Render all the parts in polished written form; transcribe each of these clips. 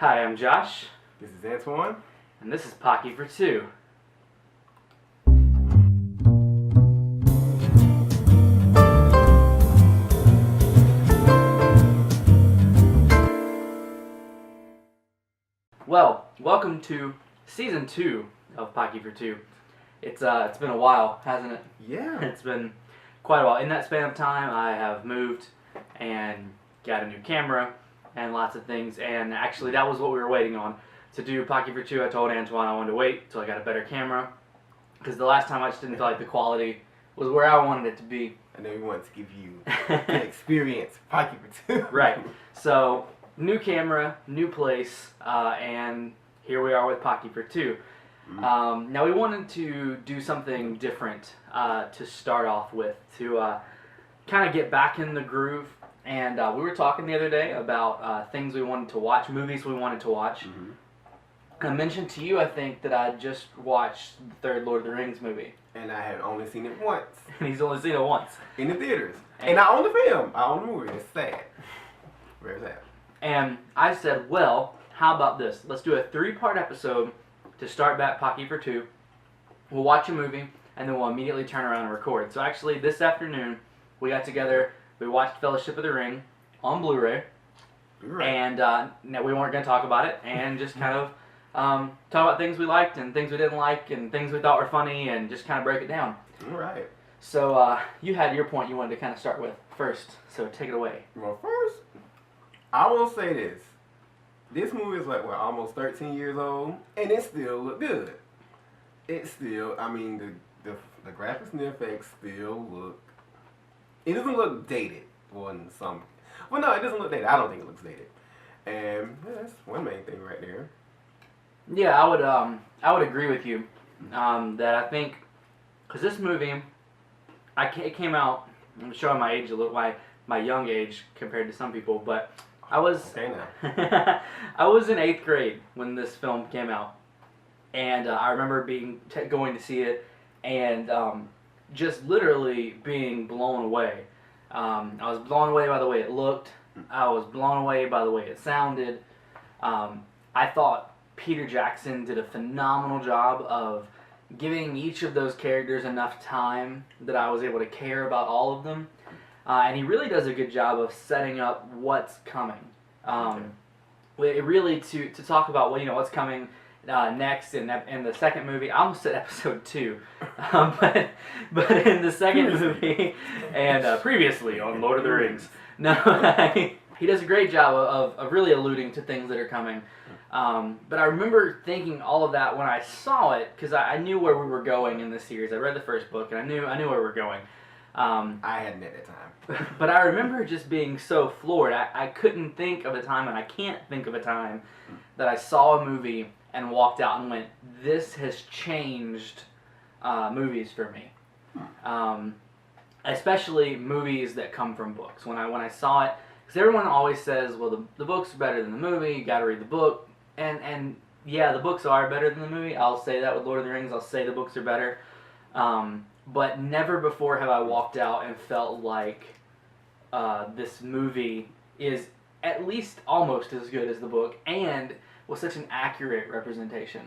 Hi, I'm Josh. This is Antoine. And this is Pocky for Two. Well, welcome to Season 2 of Pocky for Two. It's been a while, hasn't it? Yeah. It's been quite a while. In that span of time, I have moved and got a new camera and lots of things. And actually, that was what we were waiting on. To do Pocky for Two, I told Antoine I wanted to wait till I got a better camera. Because the last time I just didn't feel like the quality was where I wanted it to be. And then we wanted to give you the experience Pocky for Two. Right. So, new camera, new place, and here we are with Pocky for Two. Now we wanted to do something different to start off with, to kind of get back in the groove. And we were talking the other day about things we wanted to watch, movies we wanted to watch. I mentioned to you, I think, that I just watched the third Lord of the Rings movie. And I had only seen it once. And he's only seen it once. In the theaters. And I own the film. I own the movie. It's sad. Where's that? And I said, well, how about this? Let's do a 3-part episode to start back Pocky for Two. We'll watch a movie, and then we'll immediately turn around and record. So actually, this afternoon, we got together, we watched Fellowship of the Ring on Blu-ray. And now we weren't going to talk about it, and just kind of talk about things we liked and things we didn't like and things we thought were funny, and just kind of break it down. All right. So you had your point you wanted to kind of start with first, so take it away. Well, first, I will say this. This movie is like, almost 13 years old, and it still look good. It still, I mean, the graphics and the effects still look, it doesn't look dated on some, well, no, it doesn't look dated. I don't think it looks dated. And that's one main thing right there. Yeah, I would agree with you that I think, because this movie, it came out, I'm showing my age a little, my young age compared to some people, but I was okay now. I was in 8th grade when this film came out, and I remember going to see it, and just literally being blown away. I was blown away by the way it looked. I was blown away by the way it sounded. I thought Peter Jackson did a phenomenal job of giving each of those characters enough time that I was able to care about all of them. And he really does a good job of setting up what's coming. It really to talk about what's coming next in the second movie. I almost said episode 2, but in the second movie and previously on Lord of the Rings. No, he does a great job of really alluding to things that are coming. But I remember thinking all of that when I saw it, because I knew where we were going in this series. I read the first book and I knew where we were going. I hadn't at that time. But I remember just being so floored. I couldn't think of a time, and I can't think of a time, that I saw a movie and walked out and went, this has changed movies for me. Especially movies that come from books. When I saw it, because everyone always says, well, the book's better than the movie, you gotta read the book. And yeah, the books are better than the movie. I'll say that with Lord of the Rings. I'll say the books are better. But never before have I walked out and felt like this movie is at least almost as good as the book and was such an accurate representation.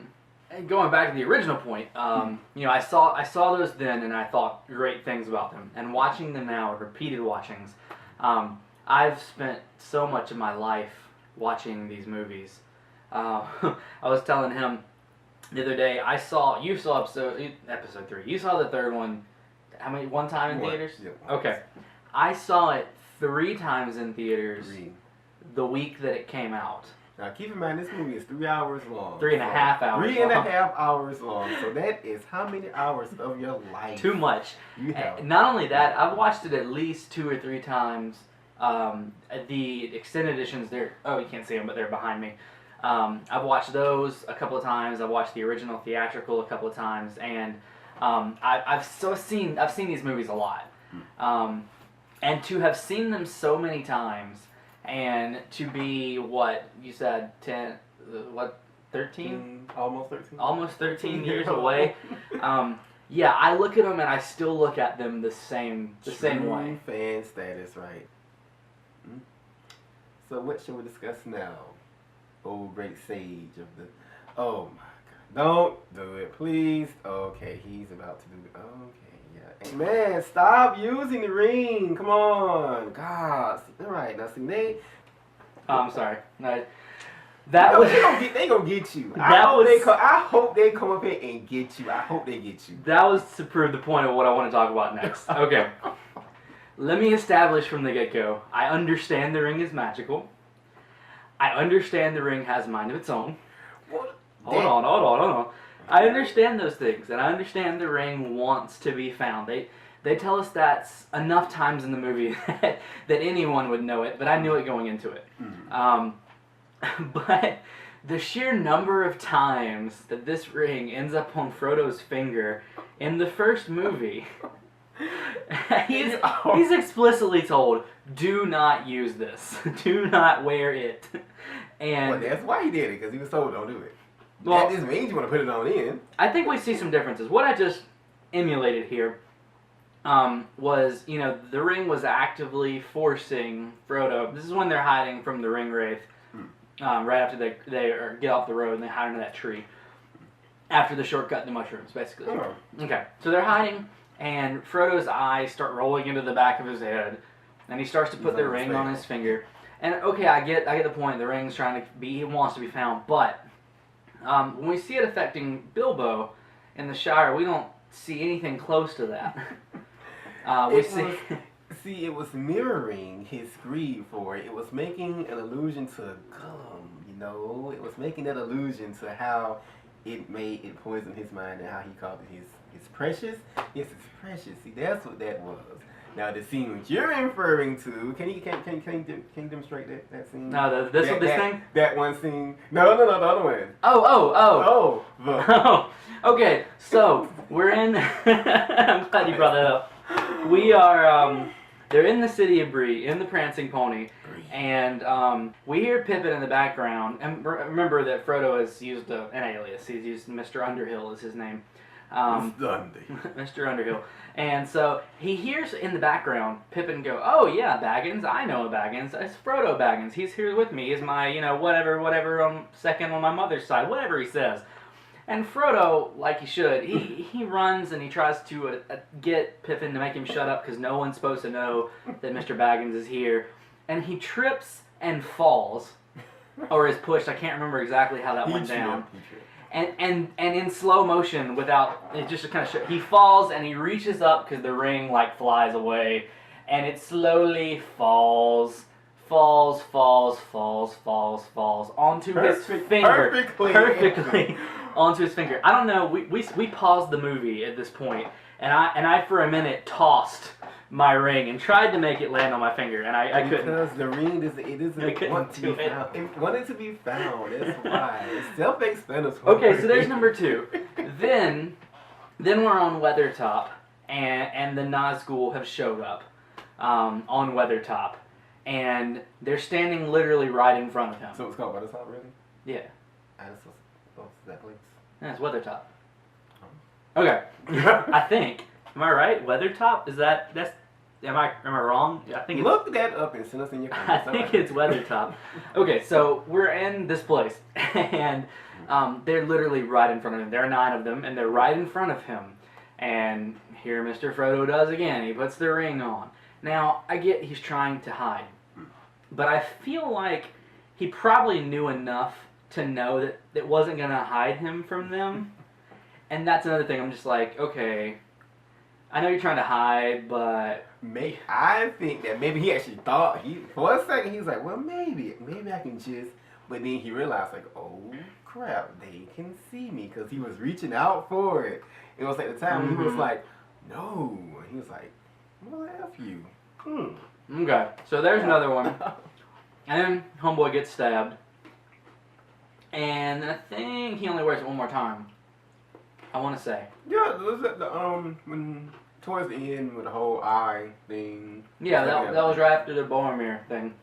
And going back to the original point, I saw those then and I thought great things about them. And watching them now, repeated watchings, I've spent so much of my life watching these movies. I was telling him the other day, you saw episode 3. You saw the third one, one time in theaters? Yeah, okay. I saw it 3 times in theaters the week that it came out. Now keep in mind, this movie is 3 hours long. 3.5 hours 3.5 hours long. So that is how many hours of your life? Too much. You have. Not only that, I've watched it at least 2 or 3 times. The extended editions, you can't see them, but they're behind me. I've watched those a couple of times. I've watched the original theatrical a couple of times, and I've seen these movies a lot. And to have seen them so many times, and to be what you said 13? Almost 13. Almost 13 years away. Yeah, I look at them and I still look at them the same way. Fan status, right? So what should we discuss now? old great sage of the. Oh my God! Don't do it, please. Okay, he's about to do it. Okay, yeah. Hey, man, stop using the ring. Come on, God. All right, now see they. Oh, I'm sorry. No, that was. They gonna get you. That I hope they come up here and get you. I hope they get you. That was to prove the point of what I want to talk about next. Okay. Let me establish from the get-go. I understand the ring is magical. I understand the ring has a mind of its own. What? Hold on. I understand those things, and I understand the ring wants to be found. They tell us that enough times in the movie that anyone would know it, but I knew it going into it. But the sheer number of times that this ring ends up on Frodo's finger in the first movie, he's explicitly told, do not use this. Do not wear it. And well, that's why he did it, because he was told don't do it. Well, that just means you want to put it on in. I think we see some differences. What I just emulated here was, the ring was actively forcing Frodo. This is when they're hiding from the ring wraith. Right after they get off the road and they hide under that tree. After the shortcut in the mushrooms, basically. Oh. Okay, so they're hiding, and Frodo's eyes start rolling into the back of his head, and he starts to put the ring on his finger. And okay, I get the point. The ring's trying to be, he wants to be found, but when we see it affecting Bilbo in the Shire, we don't see anything close to that. It was mirroring his greed for it. It was making an allusion to Gollum, It was making that allusion to how it poisoned his mind and how he called it his precious. Yes, it's precious. See, that's what that was. Now, the scene which you're referring to, can you demonstrate that scene? No, this thing? That one scene. No, the other one. Oh. Okay, so we're in. I'm glad you brought that up. We are. They're in the city of Bree, in the Prancing Pony, and we hear Pippin in the background. And remember that Frodo has used an alias. He's used Mr. Underhill as his name. Mr. Underhill. And so he hears in the background Pippin go, "Oh yeah, Baggins, I know Baggins. It's Frodo Baggins. He's here with me. He's my, whatever, second on my mother's side," whatever he says. And Frodo, like he should, he runs and he tries to get Pippin to make him shut up because no one's supposed to know that Mr. Baggins is here. And he trips and falls, or is pushed. I can't remember exactly how that went down. And in slow motion, without it, just to kind of he falls and he reaches up because the ring flies away, and it slowly falls onto his finger perfectly onto his finger. I don't know. We paused the movie at this point, and I for a minute tossed my ring and tried to make it land on my finger, and I couldn't. Because the ring doesn't want to be found. It wanted to be found. That's why. It's self-explanatory. Okay, so there's number 2. Then we're on Weathertop, and the Nazgul have showed up on Weathertop, and they're standing literally right in front of him. So it's called Weathertop, really? Yeah. What's that place? Yeah, it's Weathertop. Okay. I think. Am I right? Weathertop? Am I wrong? I think look that up and send us in your comments. I think it's Weathertop. Okay, so we're in this place, and they're literally right in front of him. There are 9 of them, and they're right in front of him. And here Mr. Frodo does again. He puts the ring on. Now, I get he's trying to hide, but I feel like he probably knew enough to know that it wasn't going to hide him from them. And that's another thing. I'm just like, okay, I know you're trying to hide, but I think that maybe he actually thought for a second he was like, well, maybe I can just. But then he realized oh crap, they can see me because he was reaching out for it. It was at the time when he was like, no, he was like, well, F you. Okay, so there's another one, and then homeboy gets stabbed, and then I think he only wears it one more time. I want to say. Yeah, was that when towards the end with the whole eye thing. Yeah, that was right after the Boromir thing.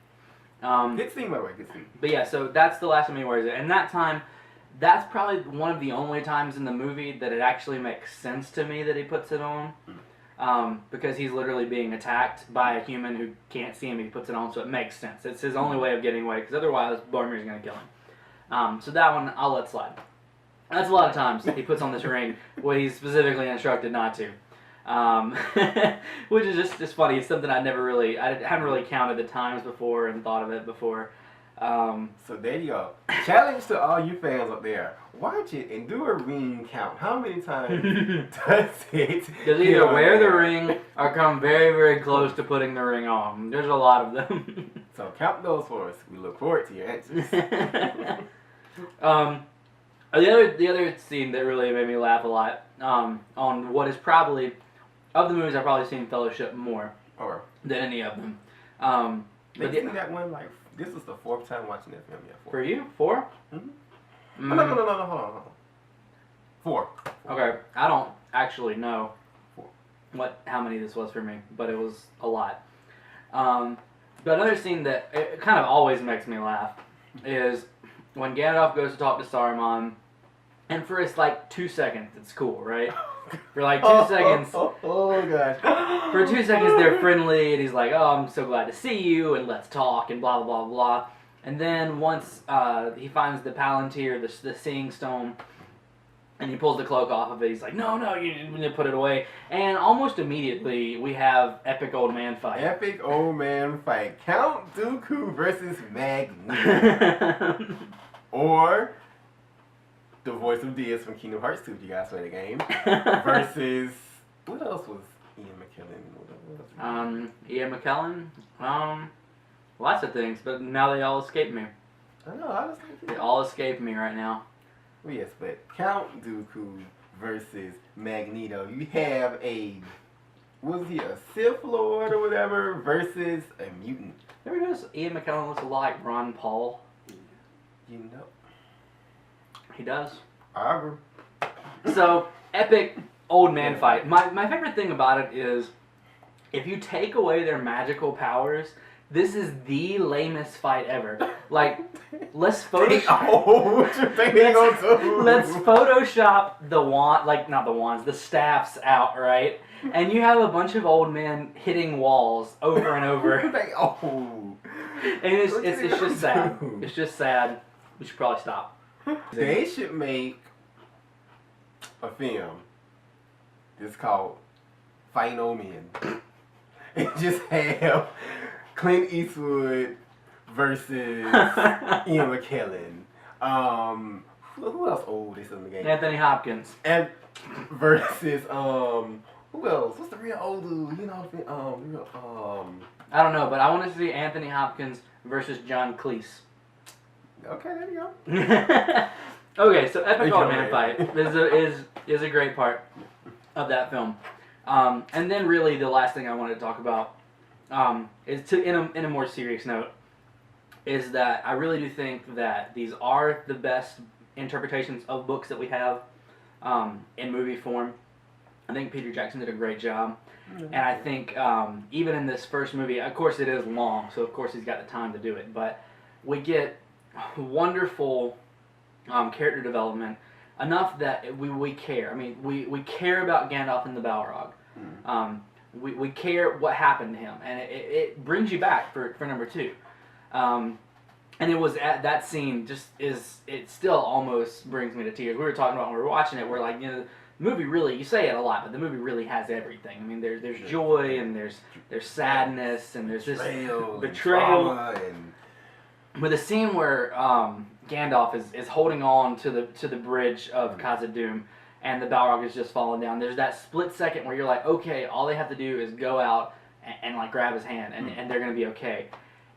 Good scene, by the way, good scene. But yeah, so that's the last time he wears it, and that time, that's probably one of the only times in the movie that it actually makes sense to me that he puts it on, because he's literally being attacked by a human who can't see him. He puts it on, so it makes sense. It's his only way of getting away, because otherwise Boromir's gonna kill him. So that one I'll let slide. That's a lot of times he puts on this ring when he's specifically instructed not to. Which is just funny. It's something I hadn't really counted the times before and thought of it before. So there you go. Challenge to all you fans up there. Watch it and do a ring count. How many times does it? Just either wear the ring or come very, very close to putting the ring on. There's a lot of them. So count those for us. We look forward to your answers. The other scene that really made me laugh a lot on what is probably, of the movies I've probably seen Fellowship more than any of them. But that one, like, this is the 4th time watching that film. Yeah, 4. For you? 4? Mm-hmm. No, hold on. 4. Okay, I don't actually know how many this was for me, but it was a lot. But another scene that it kind of always makes me laugh is when Gandalf goes to talk to Saruman, and for it's like 2 seconds, it's cool, right? For like 2 seconds. Oh gosh. For 2 seconds, they're friendly, and he's like, "Oh, I'm so glad to see you, and let's talk," and blah blah blah blah. And then once he finds the Palantir, the Seeing Stone, and he pulls the cloak off of it, he's like, "No, you need to put it away." And almost immediately, we have epic old man fight. Epic old man fight. Count Dooku versus Magneto. Or the voice of Diaz from Kingdom Hearts 2, if you guys play the game. Versus, what else was Ian McKellen? Ian McKellen? Lots of things, but now they all escape me. I know, I was thinking. They all escape me right now. Well, yes, but Count Dooku versus Magneto. You have was he a Sith Lord or whatever, versus a mutant. Ever notice Ian McKellen looks a lot like Ron Paul? You know. He does. I agree. So, epic old man fight. My favorite thing about it is, if you take away their magical powers, this is the lamest fight ever. Like, let's Photoshop the wand, like not the wands, the staffs out, right? And you have a bunch of old men hitting walls over and over. And it's just sad. It's just sad. We should probably stop. They should make a film. It's called Fighting Old Men. And just have Clint Eastwood versus Ian McKellen. Who else old is in the game? Anthony Hopkins. And versus who else? What's the real old dude? You know, I don't know, but I want to see Anthony Hopkins versus John Cleese. Okay, there you go. Okay, so epic old man fight is a great part of that film. And then really the last thing I wanted to talk about is in a more serious note, is that I really do think that these are the best interpretations of books that we have in movie form. I think Peter Jackson did a great job. And I think even in this first movie, of course it is long, so of course he's got the time to do it, but we get wonderful character development, enough that we care. I mean, we care about Gandalf and the Balrog. We care what happened to him, and it brings you back for number 2. And it was at that scene it still almost brings me to tears. We were talking about when we were watching it, we're like, you know, the movie really, you say it a lot, but the movie really has everything. I mean, there's joy, and there's sadness, and there's this betrayal. With a scene where Gandalf is holding on to the bridge of Khazad-dûm, and the Balrog is just falling down. There's that split second where you're like, okay, all they have to do is go out and like grab his hand, and they're gonna be okay.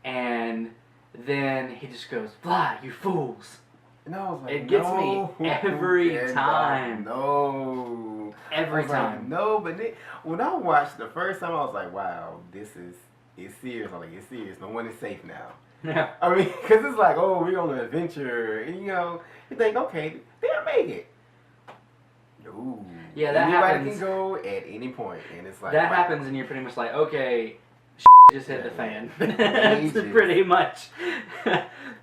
And then he just goes, "Fly, you fools!" And I was like, it gets me every time. No. Every time. Like, no, but when I watched the first time, I was like, wow, it's serious. I'm like, it's serious. No one is safe now. Yeah. I mean, because it's like, oh, we're on an adventure. And, you know, you think, okay, they'll make it. No. Yeah, that Anybody happens. Can go at any point, and it's like that happens, and you're pretty much like, okay, just hit the fan. Pretty much.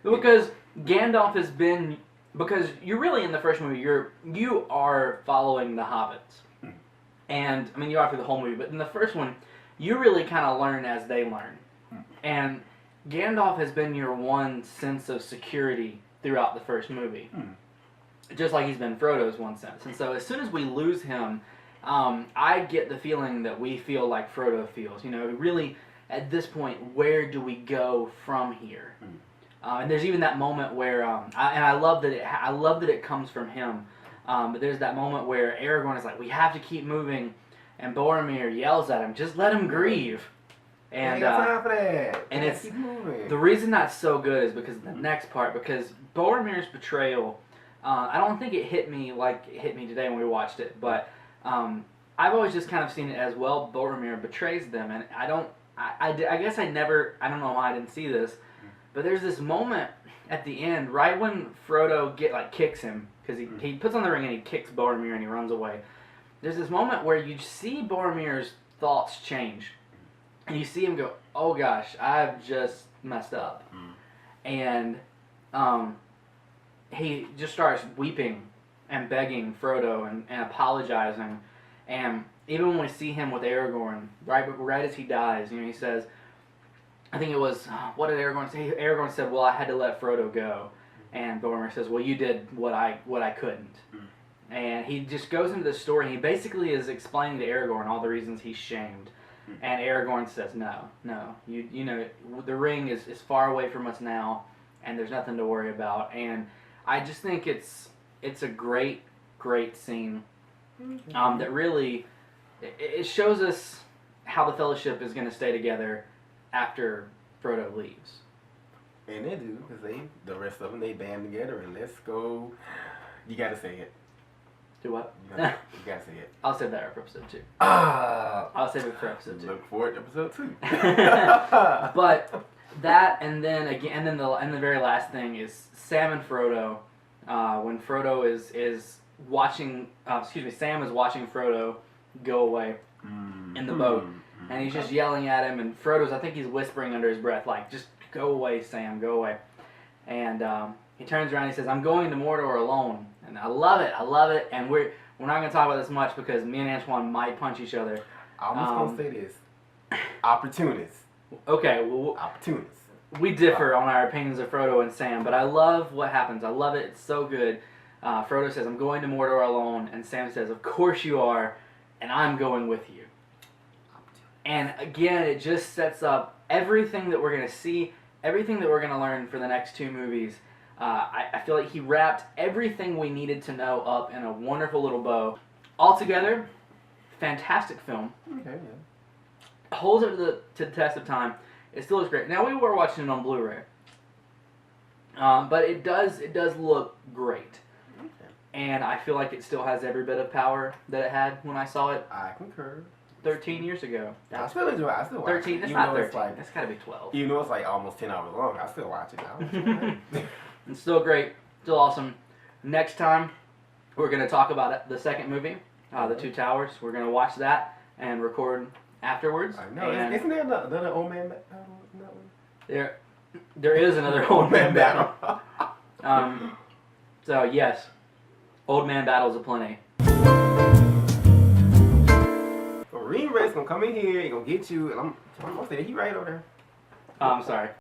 Because Gandalf has been, because you're really in the first movie, you are following the hobbits. And, I mean, you are through the whole movie, but in the first one, you really kind of learn as they learn. And Gandalf has been your one sense of security throughout the first movie. Just like he's been Frodo's one sense. And so as soon as we lose him, I get the feeling that we feel like Frodo feels. You know, really, at this point, where do we go from here? And there's even that moment where, I love that it comes from him. But there's that moment where Aragorn is like, we have to keep moving, and Boromir yells at him, just let him grieve. And time for that. And it's the reason that's so good is because of the next part, because Boromir's betrayal. I don't think it hit me like it hit me today when we watched it, but I've always just kind of seen it as, well, Boromir betrays them, and I guess I don't know why I didn't see this, but there's this moment at the end, right when Frodo kicks him, because he puts on the ring and he kicks Boromir and he runs away. There's this moment where you see Boromir's thoughts change, and you see him go, oh gosh, I've just messed up, and he just starts weeping and begging Frodo and apologizing. And even when we see him with Aragorn, right as he dies, you know, he says, I think it was, what did Aragorn say? Aragorn said, well, I had to let Frodo go. And Boromir says, well, you did what I couldn't. And he just goes into this story, and he basically is explaining to Aragorn all the reasons he's shamed. And Aragorn says, no, you know, the ring is far away from us now, and there's nothing to worry about. And I just think it's a great scene that really it shows us how the Fellowship is going to stay together after Frodo leaves. And they do, because the rest of them, they band together and let's go. You got to say it. Do what? You got to say it. I'll save that for episode 2. I'll save it for episode 2. Look forward to episode 2. But that, and then again, and then the very last thing is Sam and Frodo. When Frodo is watching, Sam is watching Frodo go away in the boat, and he's just yelling at him, and I think he's whispering under his breath, like, just go away, Sam, go away. And he turns around and he says, I'm going to Mordor alone. And I love it, and we're not going to talk about this much because me and Antoine might punch each other. I'm just going to say this. Opportunists. Okay, well, opportunists. We differ on our opinions of Frodo and Sam, but I love what happens. I love it. It's so good. Frodo says, I'm going to Mordor alone, and Sam says, of course you are, and I'm going with you. And again, it just sets up everything that we're going to see, everything that we're going to learn for the next 2 movies. I feel like he wrapped everything we needed to know up in a wonderful little bow. Altogether, fantastic film. Okay, yeah. Holds up to the test of time. It still looks great. Now, we were watching it on Blu-ray, but it does look great. Okay. And I feel like it still has every bit of power that it had when I saw it. I concur. 13 years ago. I still enjoy it. I still watch 13, it. it's not 13. That's got to be 12. Even though it's like almost 10 hours long, I still watch it. It's still great. Still awesome. Next time, we're going to talk about the second movie, The Two Towers. We're going to watch that and record afterwards. I know. Isn't there another old man battle in that one? There is another old man battle. So, yes. Old man battles aplenty. Green Red's gonna come in here, he gonna get you, and I'm gonna say, he right over there. I'm sorry.